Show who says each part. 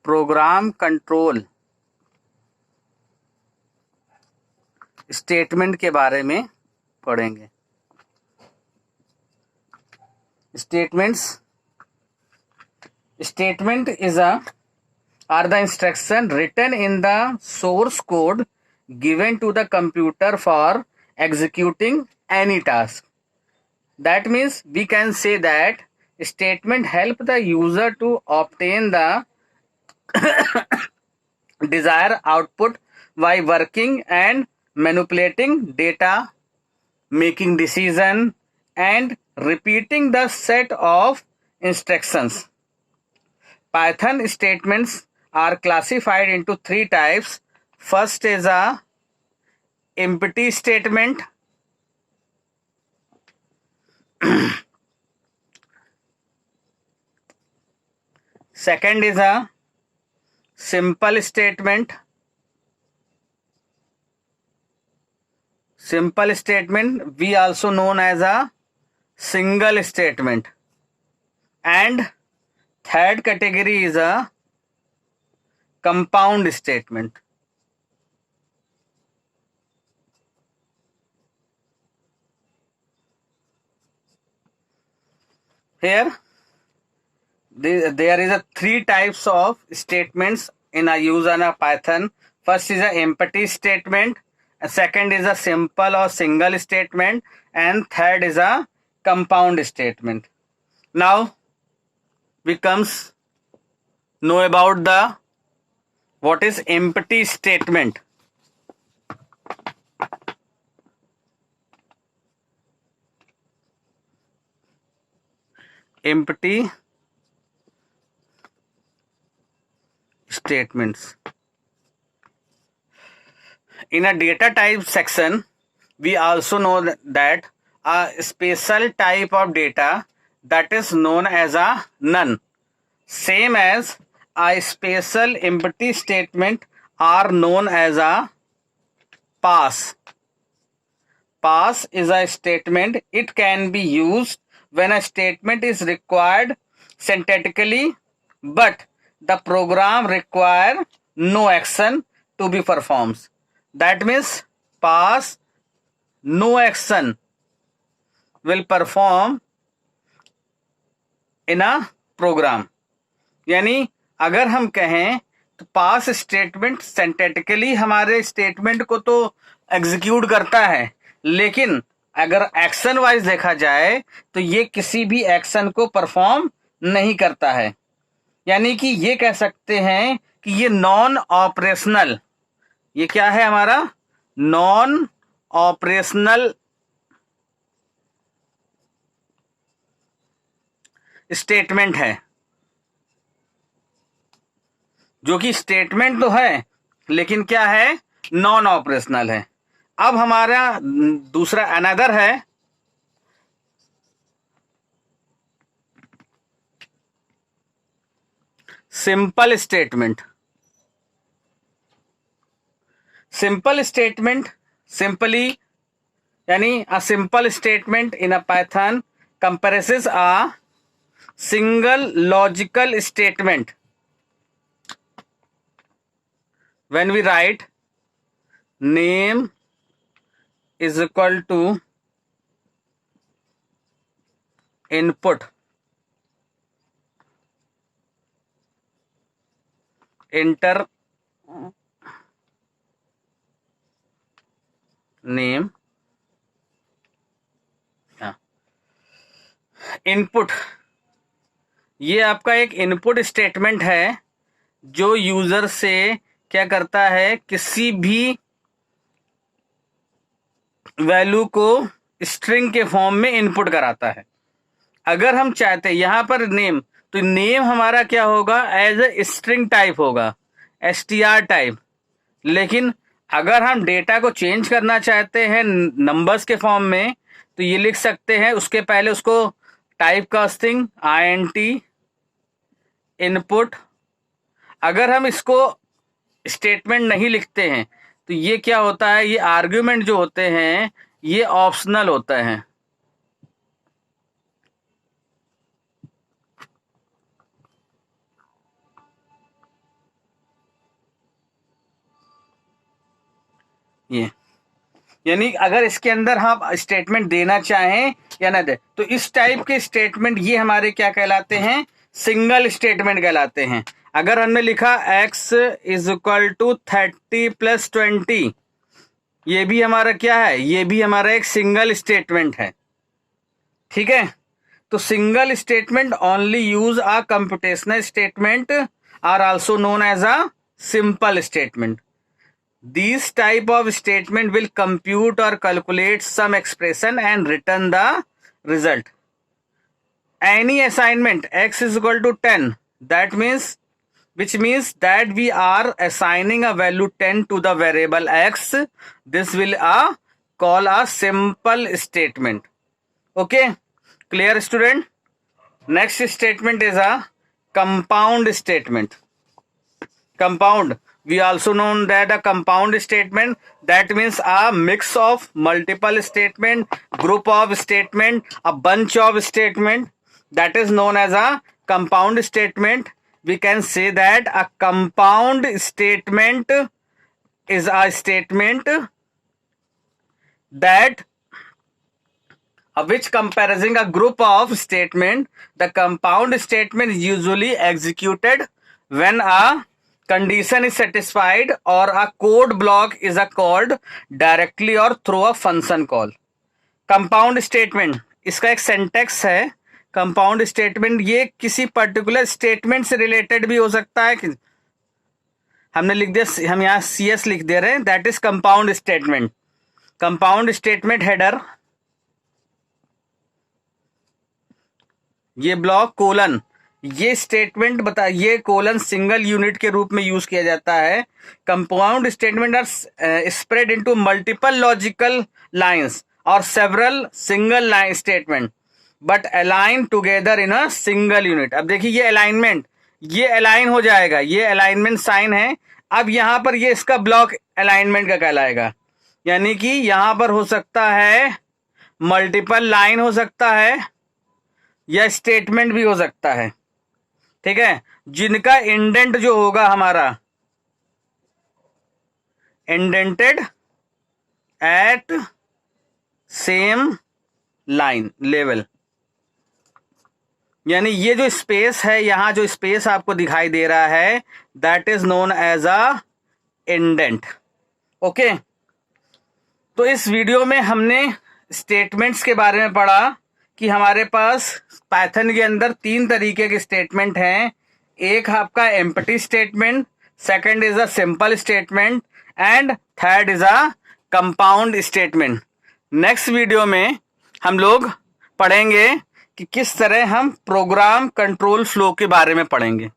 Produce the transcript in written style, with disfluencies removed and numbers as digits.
Speaker 1: Program control statement के बारे में पढ़ेंगे। Statement is are the instruction written in the source code given to the computer for executing any task. That means we can say that statement help the user to obtain the desired output by working and manipulating data, making decision and repeating the set of instructions. Python statements are classified into three types. First is a empty statement. Second is a simple statement. Simple statement we also known as a single statement. And third category is a compound statement. Here there is a three types of statements in a use in a Python. First is a empty statement, second is a simple or single statement, and third is a compound statement. Now we comes know about the what is empty statement. Empty statements. In a data type section, we also know that a special type of data that is known as a none, same as a special empty statement are known as a pass. Pass is a statement. It can be used when a statement is required syntactically, but the program require no action to be performed. That means pass no action will perform in a program. यानी अगर हम कहें तो पास statement syntactically हमारे statement को तो execute करता है, लेकिन अगर एक्शन वाइज देखा जाए तो ये किसी भी एक्शन को परफॉर्म नहीं करता है। यानी कि ये कह सकते हैं कि ये नॉन ऑपरेशनल, ये क्या है हमारा नॉन ऑपरेशनल स्टेटमेंट है, जो कि स्टेटमेंट तो है लेकिन क्या है नॉन ऑपरेशनल है। अब हमारा दूसरा अनदर है simple statement. Simple statement simply यानी a simple statement in a Python compresses a single logical statement when we write name is equal to input enter name input, ये आपका एक इनपुट स्टेटमेंट है जो यूजर से क्या करता है, किसी भी वैल्यू को स्ट्रिंग के फॉर्म में इनपुट कराता है। अगर हम चाहते हैं यहां पर नेम, तो नेम हमारा क्या होगा एज ए स्ट्रिंग टाइप होगा, str टाइप। लेकिन अगर हम डेटा को चेंज करना चाहते हैं नंबर्स के फॉर्म में तो ये लिख सकते हैं, उसके पहले उसको टाइप कास्टिंग int इनपुट। अगर हम इसको स्टेटमेंट नहीं लिखते हैं तो ये क्या होता है, ये आर्ग्यूमेंट जो होते हैं ये ऑप्शनल होते हैं। ये, यानी अगर इसके अंदर हम स्टेटमेंट देना चाहें या ना दे, तो इस टाइप के स्टेटमेंट ये हमारे क्या कहलाते हैं, सिंगल स्टेटमेंट कहलाते हैं। अगर हमने लिखा x इज इक्वल टू 30 + 20, ये भी हमारा क्या है, ये भी हमारा एक सिंगल स्टेटमेंट है। ठीक है, तो single statement only use a computational statement are also known as a simple statement. These type of statement will compute or calculate some expression and return the result. Any assignment x is equal to 10, that means, which means that we are assigning a value 10 to the variable x. This will call a simple statement. Okay, clear student? Next statement is a compound statement. Compound, we also know that a compound statement, that means a mix of multiple statement, group of statement, a bunch of statement, that is known as a compound statement. We can say that a compound statement is a statement that which comparing a group of statement. The compound statement is usually executed when a condition is satisfied or a code block is called directly or through a function call. Compound statement, इसका एक सेंटेक्स है। Compound statement ये किसी particular statement से related भी हो सकता है कि हमने लिख दिया, हम यहाँ CS लिख दे रहे हैं, that is compound statement. Compound statement header, ये ब्लॉक कोलन, ये स्टेटमेंट बता, ये कोलन सिंगल यूनिट के रूप में यूज किया जाता है। Compound statement are spread into multiple logical lines और several single line statement but align together in a single unit. अब देखिए ये अलाइनमेंट, ये अलाइन हो जाएगा, ये अलाइनमेंट साइन है। अब यहां पर ये इसका ब्लॉक अलाइनमेंट का कहलाएगा, यानी कि यहां पर हो सकता है मल्टीपल लाइन हो सकता है या स्टेटमेंट भी हो सकता है। ठीक है, जिनका इंडेंट जो होगा हमारा indented at same line level, यानी ये जो स्पेस है, यहां जो स्पेस आपको दिखाई दे रहा है, that is known as a indent. Okay, तो इस वीडियो में हमने स्टेटमेंट्स के बारे में पढ़ा कि हमारे पास पाइथन के अंदर 3 तरीके के स्टेटमेंट हैं। एक आपका empty statement, second is a simple statement and third is a compound statement. Next video में हम लोग पढ़ेंगे कि किस तरह हम प्रोग्राम कंट्रोल फ्लो के बारे में पढ़ेंगे।